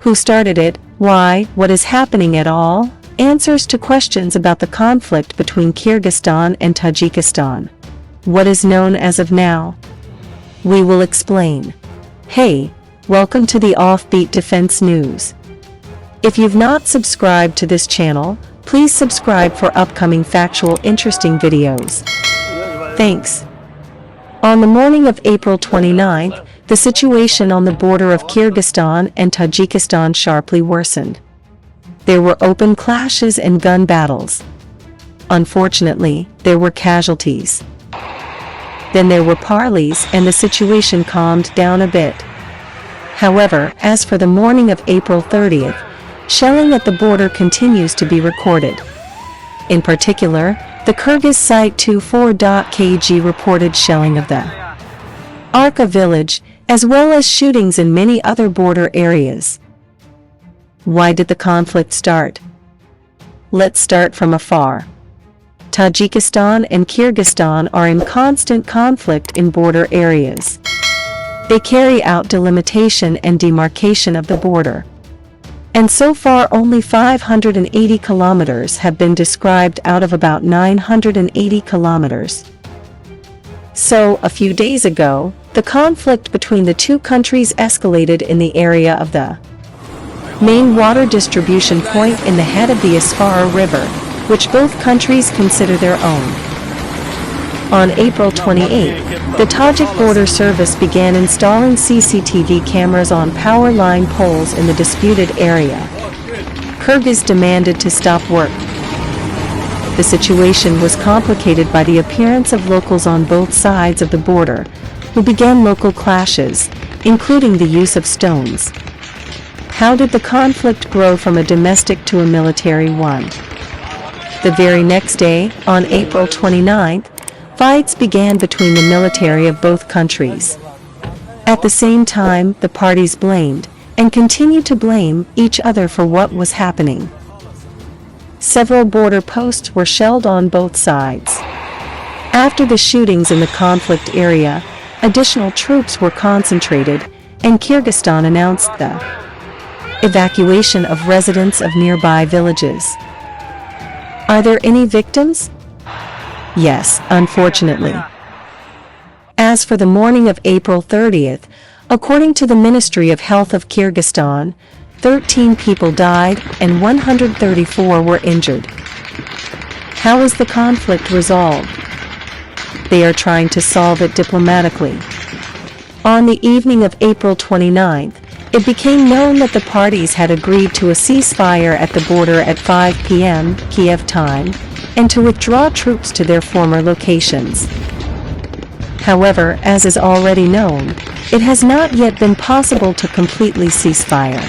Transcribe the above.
Who started it? Why? What is happening at all? Answers to questions about the conflict between Kyrgyzstan and Tajikistan. What is known as of now? We will explain. Hey, welcome to the Offbeat Defense News. If you've not subscribed to this channel, please subscribe for upcoming factual interesting videos. Thanks. On the morning of April 29th, the situation on the border of Kyrgyzstan and Tajikistan sharply worsened. There were open clashes and gun battles. Unfortunately, there were casualties. Then there were parleys and the situation calmed down a bit. However, as for the morning of April 30th, shelling at the border continues to be recorded. In particular, the Kyrgyz site 24.kg reported shelling of the Arka village, as well as shootings in many other border areas. Why did the conflict start? Let's start from afar. Tajikistan and Kyrgyzstan are in constant conflict in border areas. They carry out delimitation and demarcation of the border. And so far only 580 kilometers have been described out of about 980 kilometers. So, a few days ago, the conflict between the two countries escalated in the area of the main water distribution point in the head of the Afar River, which both countries consider their own. On April 28, the Tajik Border Service began installing CCTV cameras on power line poles in the disputed area. Kyrgyz demanded to stop work. The situation was complicated by the appearance of locals on both sides of the border, who began local clashes, including the use of stones. How did the conflict grow from a domestic to a military one? The very next day, on April 29th, fights began between the military of both countries. At the same time, the parties blamed, and continued to blame, each other for what was happening. Several border posts were shelled on both sides. After the shootings in the conflict area, additional troops were concentrated, and Kyrgyzstan announced the evacuation of residents of nearby villages. Are there any victims? Yes, unfortunately. As for the morning of April 30th, according to the Ministry of Health of Kyrgyzstan, 13 people died and 134 were injured. How is the conflict resolved? They are trying to solve it diplomatically. On the evening of April 29th, it became known that the parties had agreed to a ceasefire at the border at 5 p.m. Kiev time, and to withdraw troops to their former locations. However, as is already known, it has not yet been possible to completely cease fire.